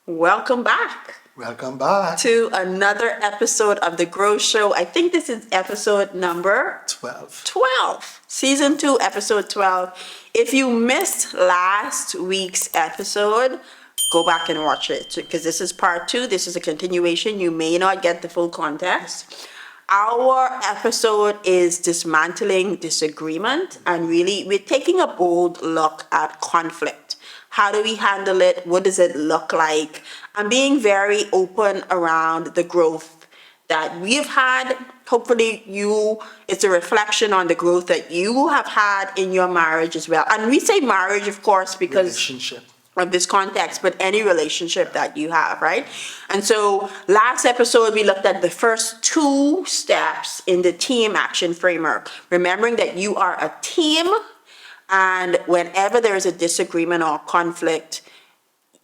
Welcome back Welcome back. to another episode of The Grow Show. I think this is episode number 12. Season 2, episode 12. If you missed last week's episode, go back and watch it because this is part 2. This is a continuation. You may not get the full context. Our episode is Dismantling Disagreement, and really we're taking a bold look at conflict. How do we handle it? What does it look like? I'm being very open around the growth that we've had. Hopefully it's a reflection on the growth that you have had in your marriage as well. And we say marriage, of course, because Relationship. of this context, but any relationship that you have, right? And so last episode, we looked at the first 2 steps in the team action framework, remembering that you are a team. And whenever there is a disagreement or conflict,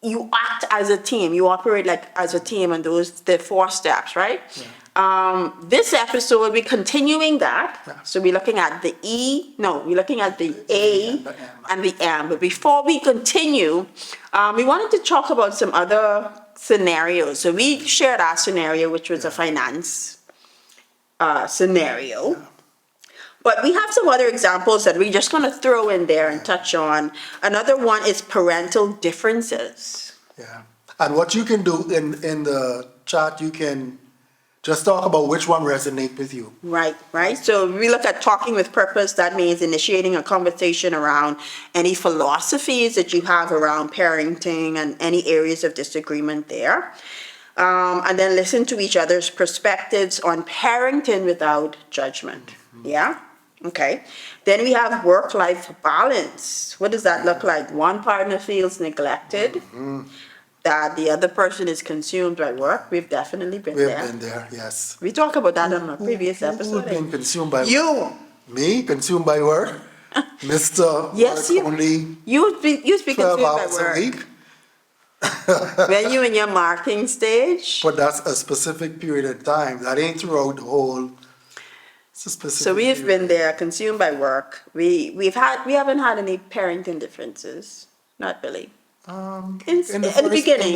you act as a team. You operate like as a team, and the 4 steps, right? Yeah. This episode, we're continuing that. Yeah. So we're looking at the we're looking at the A and the M. But before we continue, we wanted to talk about some other scenarios. So we shared our scenario, which was a finance scenario. Yeah. But we have some other examples that we're just going to throw in there and touch on. Another one is parental differences. Yeah. And what you can do in the chat, you can just talk about which one resonates with you. Right. So we look at talking with purpose. That means initiating a conversation around any philosophies that you have around parenting and any areas of disagreement there. And then listen to each other's perspectives on parenting without judgment. Mm-hmm. Yeah? Okay. Then we have work-life balance. What does that look like? One partner feels neglected, mm-hmm. that the other person is consumed by work. We've definitely been there. We've been there, yes. We talked about that on a previous episode. Who's been consumed by work? You. Me? Consumed by work? Mr. Yes, work you. Only You'd be 12 consumed by hours work. a week? When you're in your marketing stage. But that's a specific period of time. That ain't throughout the whole. It's a specific So we've period. been there, consumed by work. We haven't had any parenting differences. Not really. In the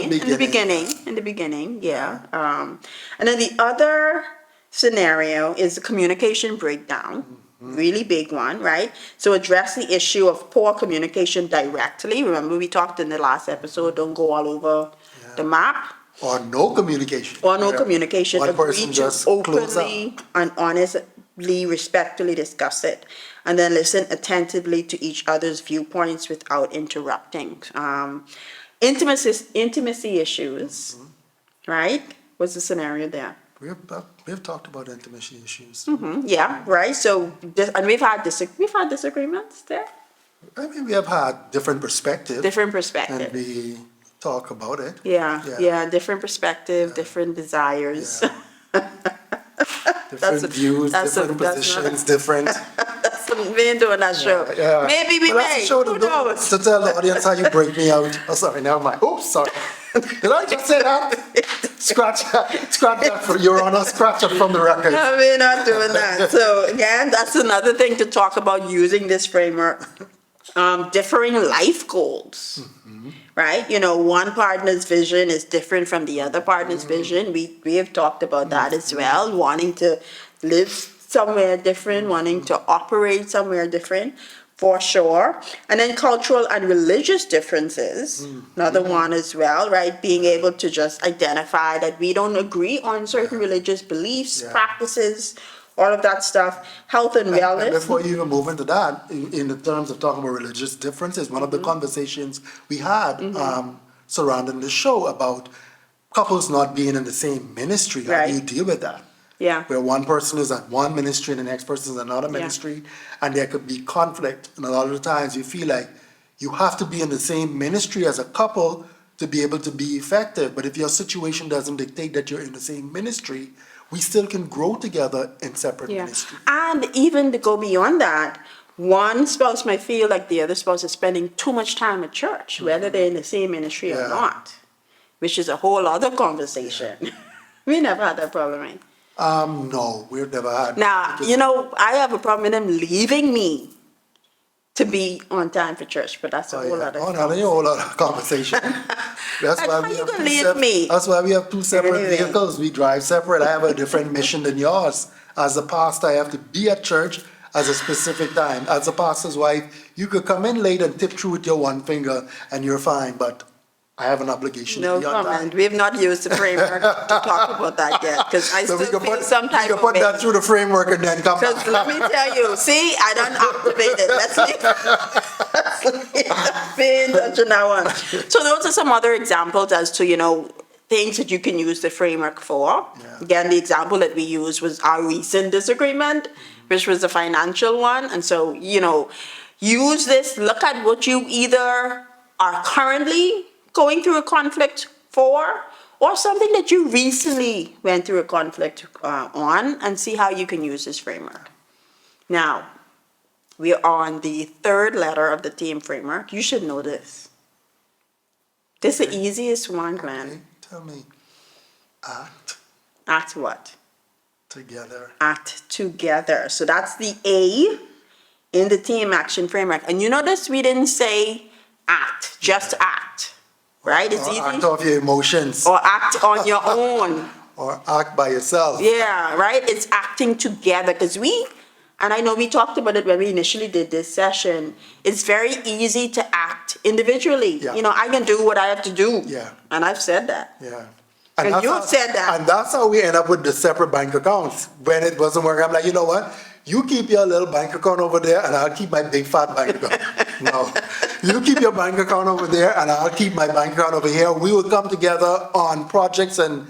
beginning, yeah. And then the other scenario is the communication breakdown. Mm-hmm. Really big one, right? So address the issue of poor communication directly. Remember we talked in the last episode, don't go all over the map. Or no communication. Communication. One person Agree to just close openly and honestly, respectfully discuss it. And then listen attentively to each other's viewpoints without interrupting. Intimacy issues, mm-hmm. right? What's the scenario there? We've talked about intimacy issues. Mm-hmm. Yeah, right. So, and we've had disagreements there. I mean, we have had different perspectives. And we talk about it. Yeah. Different perspective, different desires. Yeah. Different views, different positions, different. That's what we've been doing that show. Yeah. Maybe we may. Who knows? To tell the audience how you break me out. Oh, sorry, never mind. Oops, sorry. Did I just say that? Scratch that, Your Honor. Scratch it from the record. No, we're not doing that. So again, that's another thing to talk about using this framework. Differing life goals, mm-hmm. right? One partner's vision is different from the other partner's vision. We have talked about that as well, wanting to live somewhere different, wanting to operate somewhere different, for sure. And then cultural and religious differences, another one as well, right? Being able to just identify that we don't agree on certain religious beliefs, practices, all of that stuff, health and wellness. And before you even move into that, in the terms of talking about religious differences, one of the conversations we had surrounding the show about couples not being in the same ministry, how do you deal with that? Yeah. Where one person is at one ministry and the next person is another ministry, and there could be conflict. And a lot of the times you feel like you have to be in the same ministry as a couple to be able to be effective. But if your situation doesn't dictate that you're in the same ministry, we still can grow together in separate ministries. And even to go beyond that, one spouse might feel like the other spouse is spending too much time at church, whether they're in the same ministry or not, which is a whole other conversation. We never had that problem, right? No, we've never had. Now, I have a problem with them leaving me to be on time for church, but that's a whole other. Oh, no, that's a whole other conversation. That's Like, why how we you have gonna two leave me? That's why we have two separate Anyway. vehicles. We drive separate. I have a different mission than yours. As a pastor, I have to be at church at a specific time. As a pastor's wife, you could come in late and tip through with your one finger and you're fine, but I have an obligation to No be on comment. time. We've not used the framework to talk about that yet, because I So still we can feel put, some we type can of put way. that through the framework and then come Because back. let me tell you, see, I done activated. Let's leave the pin touching that one. So those are some other examples as to, things that you can use the framework for. Yeah. Again, the example that we used was our recent disagreement, which was the financial one. And so, use this, look at what you either are currently going through a conflict for, or something that you recently went through a conflict on, and see how you can use this framework. Now, we are on the third letter of the team framework. You should know this. This is the easiest one, Glenn. Okay, tell me. Act Act what? together. Act together. So that's the A in the team action framework. And you notice we didn't say act, just act, right? It's Or easy. act off your emotions. Or act on your own. Or act by yourself. Yeah, right? It's acting together because and I know we talked about it when we initially did this session, it's very easy to act individually. Yeah. I can do what I have to do. Yeah. And I've said that. Yeah. And that's you how- said that. And that's how we end up with the separate bank accounts. When it wasn't working, I'm like, you know what? You keep your little bank account over there and I'll keep my big fat bank account. No. You keep your bank account over there and I'll keep my bank account over here. We will come together on projects and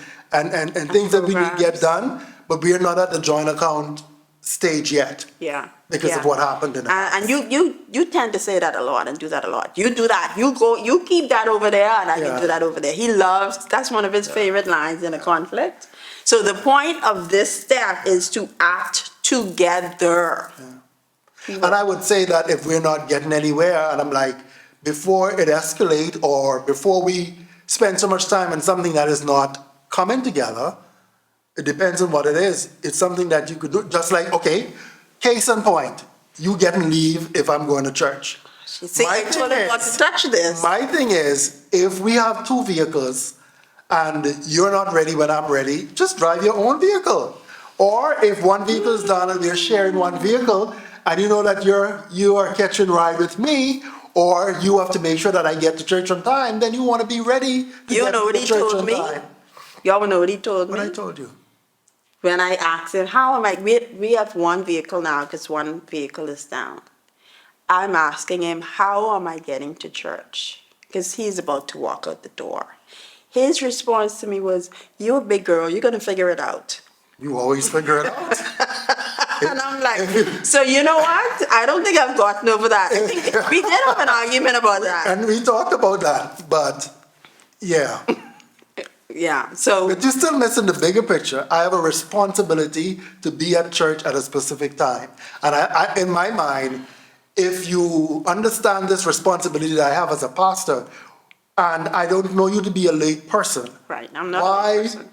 things that we need to get done, but we are not at the joint account stage yet. Yeah. Because yeah. of what happened in the And you tend to say that a lot and do that a lot. You do that. You keep that over there and I can Yeah. do that over there. That's one of his favorite lines in a conflict. So the point of this step is to act together. And I would say that if we're not getting anywhere, and I'm like, before it escalate or before we spend so much time on something that is not coming together, it depends on what it is. It's something that you could do, just like, okay, case in point, you getting leave if I'm going to church. See, I told him not to touch this. My thing is, if we have two vehicles and you're not ready when I'm ready, just drive your own vehicle. Or if one vehicle is done and we're sharing one vehicle, and you know that you are catching ride with me, or you have to make sure that I get to church on time, then you want to be ready to You get know what to he church told on me? time. Y'all know what he told What me? I told you. When I asked him, how am I, we have one vehicle now because one vehicle is down. I'm asking him, how am I getting to church? Because he's about to walk out the door. His response to me was, you're a big girl, you're going to figure it out. You always figure it out. And I'm like, so you know what? I don't think I've gotten over that. I think we did have an argument about that. And we talked about that, but yeah. Yeah, so, But you're still missing the bigger picture. I have a responsibility to be at church at a specific time. And I in my mind, if you understand this responsibility that I have as a pastor, and I don't know you to be a late person, right, I'm not a why person.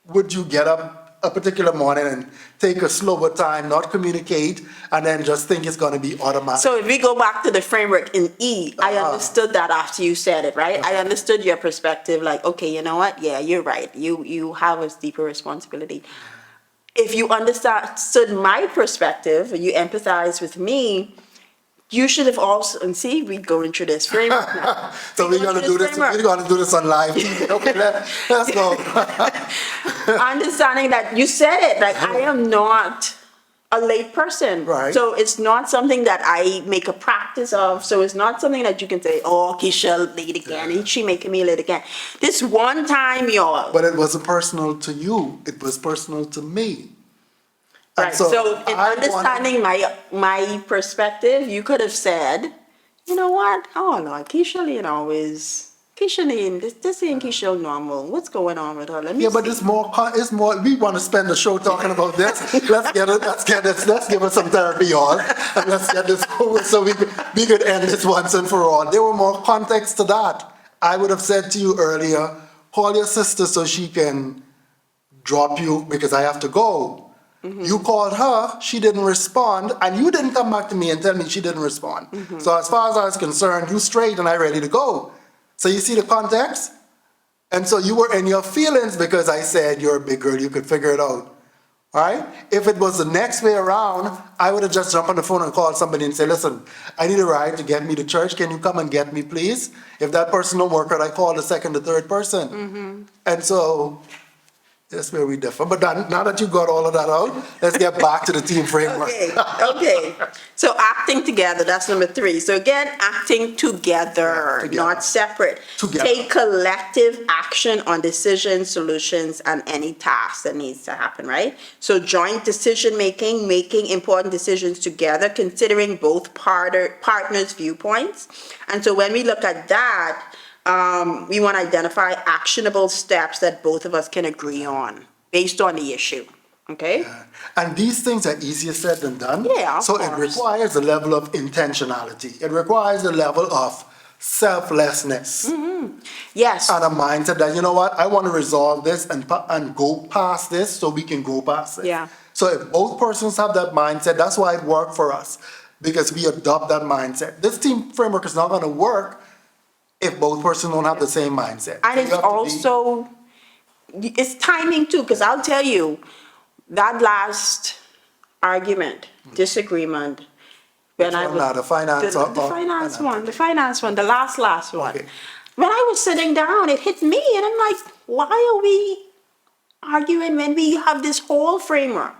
would you get up a particular morning and take a slower time, not communicate, and then just think it's going to be automatic? So if we go back to the framework in E, I understood that after you said it, right? I understood your perspective, like, okay, you know what? Yeah, you're right. You have a deeper responsibility. If you understood my perspective, you empathize with me, you should have also, and see, we're going through this framework now. So we're going to do this. We're going to do this on live TV. Okay, let's go. Understanding that you said it, like, I am not a late person. Right. So it's not something that I make a practice of. So it's not something that you can say, oh, Keshelle late again. Is she making me late again? This one time, y'all. But it wasn't personal to you. It was personal to me. And Right. So in I understanding my perspective, you could have said, you know what? Oh no, Keshelle, this ain't Keshelle normal. What's going on with her? Let me Yeah, but see. it's more. We want to spend the show talking about this. Let's give us some therapy, y'all, and let's get this over so we could end this once and for all. There were more context to that. I would have said to you earlier, call your sister so she can drop you because I have to go. You called her, she didn't respond, and you didn't come back to me and tell me she didn't respond. So as far as I was concerned, you straight and I ready to go. So you see the context? And so you were in your feelings because I said you're a big girl, you could figure it out. All right? If it was the next way around, I would have just jumped on the phone and called somebody and say, listen, I need a ride to get me to church. Can you come and get me, please? If that person don't work out, I call the second or third person. And so that's where we differ. But now that you got all of that out, let's get back to the team framework. Okay. So acting together, that's number 3. So again, acting together, not separate. Together. Take collective action on decisions, solutions, and any task that needs to happen, right? So joint decision making, making important decisions together, considering both partners' viewpoints. And so when we look at that, we want to identify actionable steps that both of us can agree on based on the issue. Okay? And these things are easier said than done. Yeah, of So course. it requires a level of intentionality. It requires a level of selflessness. Yes. And a mindset that, you know what, I want to resolve this and go past this so we can go past it. Yeah. So if both persons have that mindset, that's why it worked for us, because we adopt that mindset. This team framework is not going to work if both persons don't have the same mindset. And it's also, it's timing too, because I'll tell you, that last argument, disagreement, when I was. The finance the finance one, the last one. Okay. When I was sitting down, it hit me, and I'm like, why are we arguing when we have this whole framework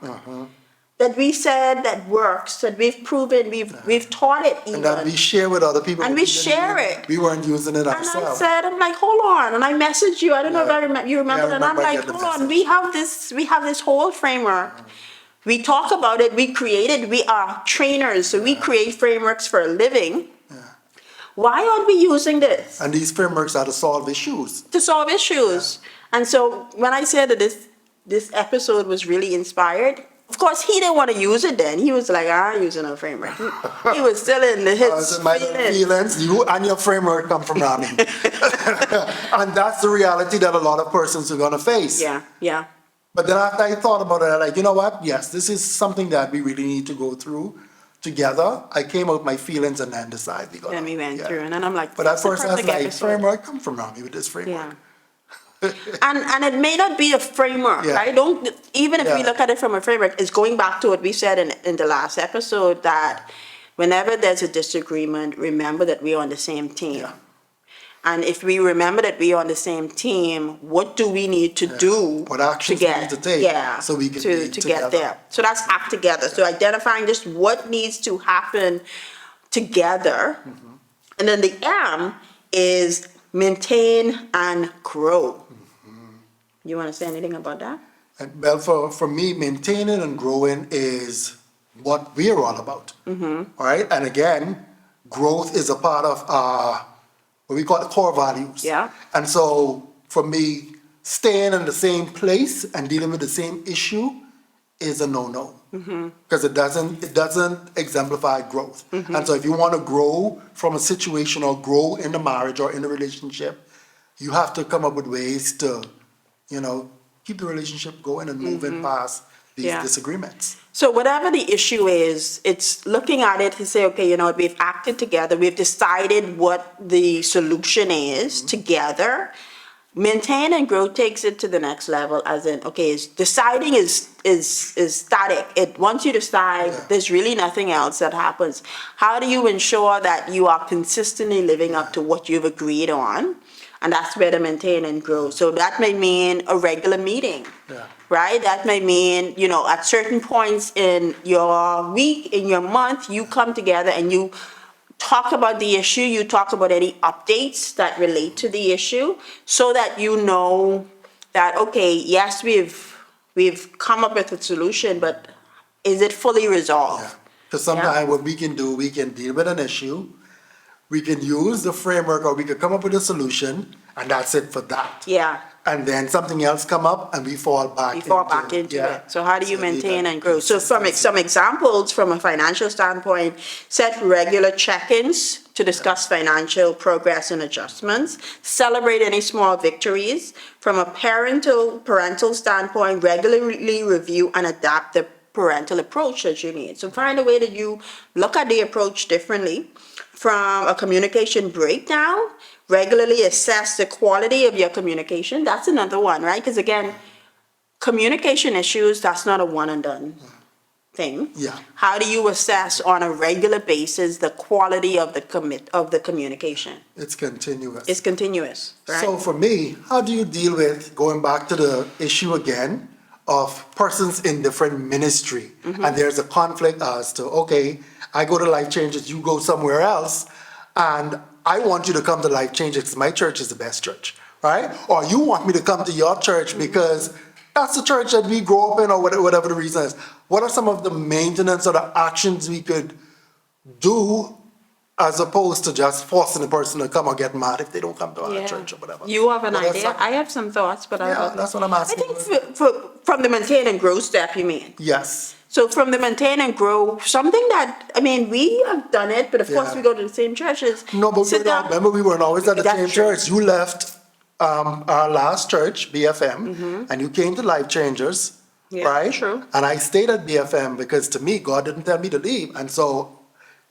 that we said that works, that we've proven, we've taught it even. And that we share with other people. And we share it. We weren't using it And ourselves. I'm like, hold on. And I messaged you. I don't know if you remember. Yeah, I And I'm remember like, getting the hold on. message. We have this whole framework. We talk about it. We are trainers. So we create frameworks for a living. Why aren't we using this? And these frameworks are to solve issues. To solve issues. And so when I said that this episode was really inspired, of course, he didn't want to use it then. He was like, I ain't using no framework. He was still in his feelings. You and your framework come from Rami. And that's the reality that a lot of persons are going to face. Yeah. But then after I thought about it, I'm like, you know what? Yes, this is something that we really need to go through together. I came out with my feelings and then decided. Then we went through. And then I'm like, but at first I was like, framework, come from Rami with this framework. Yeah. And it may not be a framework, right? Even if we look at it from a framework, it's going back to what we said in the last episode, that whenever there's a disagreement, remember that we're on the same team. And if we remember that we're on the same team, what do we need to do? What actions we need to take so we can be to get there. So that's act together. So identifying just what needs to happen together. And then the M is maintain and grow. You want to say anything about that? Well, for me, maintaining and growing is what we're all about. All right? And again, growth is a part of what we call core values. Yeah. And so for me, staying in the same place and dealing with the same issue is a no-no. Because it doesn't exemplify growth. And so if you want to grow from a situation or grow in the marriage or in a relationship, you have to come up with ways to, keep the relationship going and moving past these disagreements. So whatever the issue is, it's looking at it to say, okay, we've acted together, we've decided what the solution is together. Maintain and grow takes it to the next level, as in, okay, deciding is static. Once you decide, there's really nothing else that happens. How do you ensure that you are consistently living up to what you've agreed on? And that's where the maintain and grow. So that may mean a regular meeting, right? That may mean, at certain points in your week, in your month, you come together and you talk about the issue, you talk about any updates that relate to the issue, so that you know that, okay, yes, we've come up with a solution, but is it fully resolved? Because sometimes what we can do, we can deal with an issue, we can use the framework, or we could come up with a solution, and that's it for that. And then something else come up, and we fall back into it. So how do you maintain and grow? So from some examples from a financial standpoint, set regular check-ins to discuss financial progress and adjustments, celebrate any small victories. From a parental standpoint, regularly review and adapt the parental approach that you need. So find a way that you look at the approach differently. From a communication breakdown, regularly assess the quality of your communication. That's another one, right? Because again, communication issues, that's not a one and done thing. Yeah. How do you assess on a regular basis the quality of the communication? It's continuous. It's continuous, right? So for me, how do you deal with, going back to the issue again, of persons in different ministry, and there's a conflict as to, okay, I go to Life Changes, you go somewhere else, and I want you to come to Life Changes because my church is the best church, right? Or you want me to come to your church because that's the church that we grew up in, or whatever the reason is. What are some of the maintenance or the actions we could do as opposed to just forcing the person to come or get mad if they don't come to our church or whatever? You have an What are idea? some- I have some thoughts, but Yeah, that's what I'm I asking. think from the maintain and grow step, you mean? Yes. So from the maintain and grow, something that, I mean, we have done it, but of course Yeah. we go to the same churches. No, but Sit down. remember, we weren't always at the That's same true. church. You left our last church, BFM, and you came to Life Changers, Yeah, right? true. And I stayed at BFM because to me, God didn't tell me to leave. And so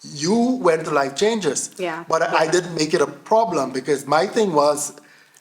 you went to Life Changers. Yeah. But I didn't make it a problem because my thing was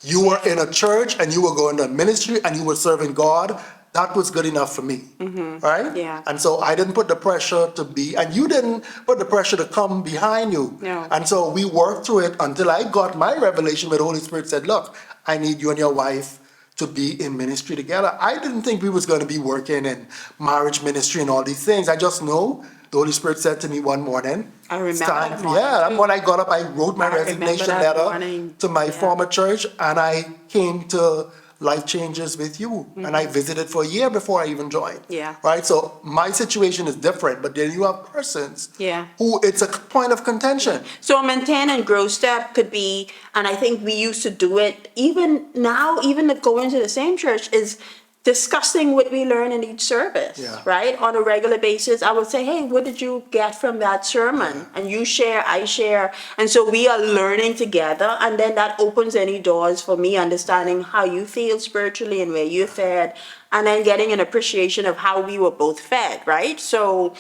you were in a church and you were going to ministry and you were serving God. That was good enough for me, right? Yeah. And so I didn't put the pressure to be, and you didn't put the pressure to come behind you. No. And so we worked through it until I got my revelation where the Holy Spirit said, look, I need you and your wife to be in ministry together. I didn't think we was going to be working in marriage ministry and all these things. I just know the Holy Spirit said to me one morning. I remember "It's time that for-" morning, Yeah, too. when I got up, I wrote my I remember resignation that letter morning. to my Yeah. former church, and I came to Life Changes with you. And I visited for a year before I even joined. Yeah. Right? So my situation is different, but then you have persons Yeah. who it's a point of contention. So a maintain and grow step could be, and I think we used to do it, even now, even going to the same church, is discussing what we learn in each service, Yeah. right? On a regular basis, I would say, hey, what did you get from that sermon? And you share, I share. And so we are learning together, and then that opens any doors for me understanding how you feel spiritually and where you're fed, and then getting an appreciation of how we were both fed, right? So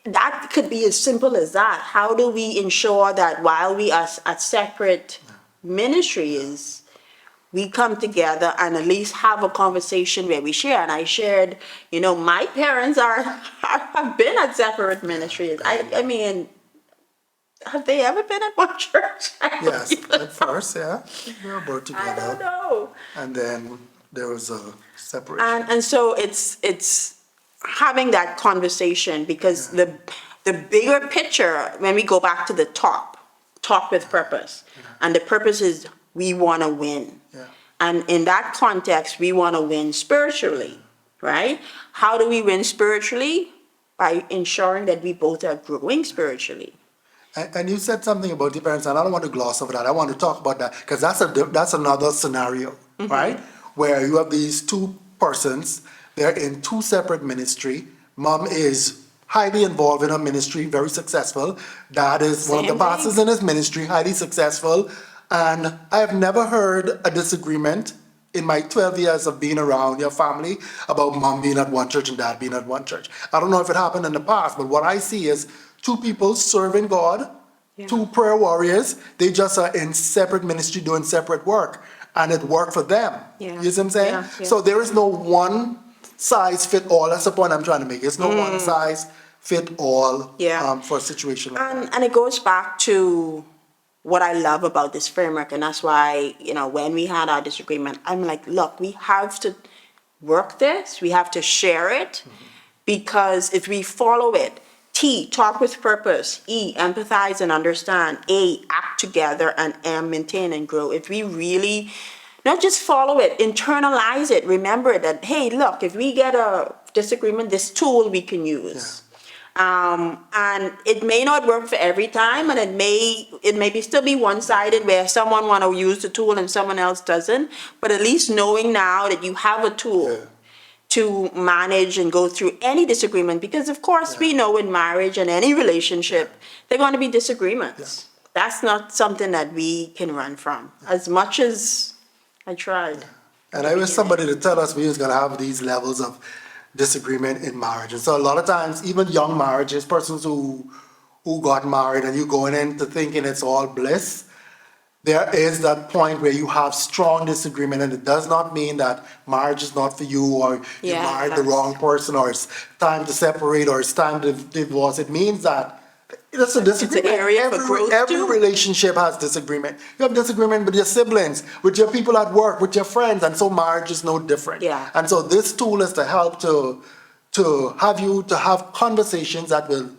that could be as simple as that. How do we ensure that while we are at separate ministries, we come together and at least have a conversation where we share? And I shared, my parents have been at separate ministries. I mean, have they ever been at one church? Yes, at first, yeah. We were both together. I don't know. And then there was a separation. And so it's having that conversation, because the bigger picture, when we go back to the talk with purpose, and the purpose is we want to win. Yeah. And in that context, we want to win spiritually, right? How do we win spiritually? By ensuring that we both are growing spiritually. And you said something about your parents, and I don't want to gloss over that. I want to talk about that because that's another scenario, right? Where you have these two persons, they're in two separate ministry. Mom is highly involved in her ministry, very successful. Dad is one of the Same pastors in his ministry, highly successful. And I have never heard a disagreement in my 12 years of being around your family about mom being at one church and dad being at one church. I don't know if it happened in the past, but what I see is two people serving God, two prayer warriors. They just are in separate ministry doing separate work, and it worked for them. Yeah. You see what I'm saying? Yeah, yeah. So there is no one size fit all. That's the point I'm trying to make. It's no one size fit all for a situation like that. And it goes back to what I love about this framework, and that's why, when we had our disagreement, I'm like, look, we have to work this, we have to share it, because if we follow it, T, talk with purpose, E, empathize and understand, A, act together, and M, maintain and grow. If we really not just follow it, internalize it, remember that, hey, look, if we get a disagreement, this tool we can use. And it may not work for every time, and it may still be one-sided where someone want to use the tool and someone else doesn't, but at least knowing now that you have a tool to manage and go through any disagreement, because of course we know in marriage and any relationship, there are going to be disagreements. that's not something that we can run from, as much as I tried. And I wish somebody to tell us we was gonna have these levels of disagreement in marriage. And so a lot of times, even young marriages, persons who got married and you going into thinking it's all bliss, there is that point where you have strong disagreement, and it does not mean that marriage is not for you, or you Yeah, married the that's- wrong person, or it's time to separate, or it's time to divorce. It means that it's a disagreement. area for growth every too. relationship has disagreement. You have disagreement with your siblings, with your people at work, with your friends, and so marriage is no different. Yeah. And so this tool is to help to have you to have conversations that will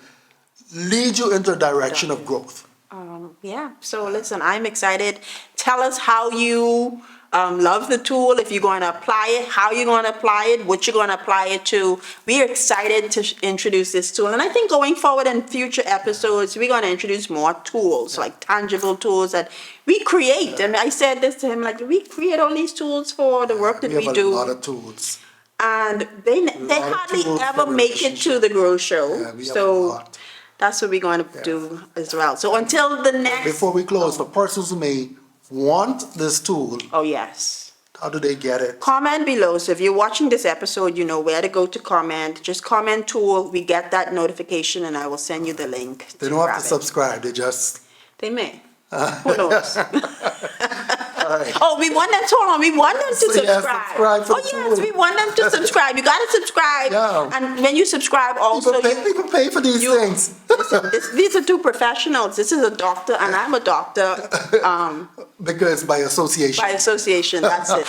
lead you into a direction of growth. Yeah, so listen, I'm excited. Tell us how you love the tool, if you're going to apply it, how you're going to apply it, what you're going to apply it to. We are excited to introduce this tool. And I think going forward in future episodes, we're going to introduce more tools, like tangible tools that we create. And I said this to him, like, we create all these tools for the work that we have do. a lot of tools. And they lot of hardly tools ever for make it to the Grow Show. Yeah, we have a So lot. that's what we're going to do as well. So until the next. Before we close, for persons who may want this tool, Oh, yes. how do they get it? Comment below. So if you're watching this episode, you know where to go to comment. Just comment tool. We get that notification and I will send you the link. They don't have grab to it. subscribe, they just, They may. Who knows? all right. Oh, we want them to, hold on, we want them to So, yeah, subscribe. subscribe for Oh, the yes, tool. we want them to subscribe. You gotta subscribe. Yeah. And when you subscribe also, People pay for these things. listen, these are two professionals. This is a doctor and I'm a doctor, Because by association. by association, that's it.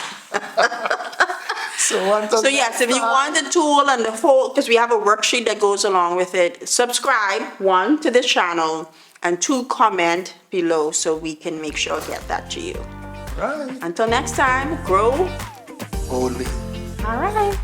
So until So yes, if you next time, want the tool and the whole, because we have a worksheet that goes along with it, subscribe, 1, to this channel, and 2, comment below so we can make sure to get that to you. right, Until next time, grow. only. All right.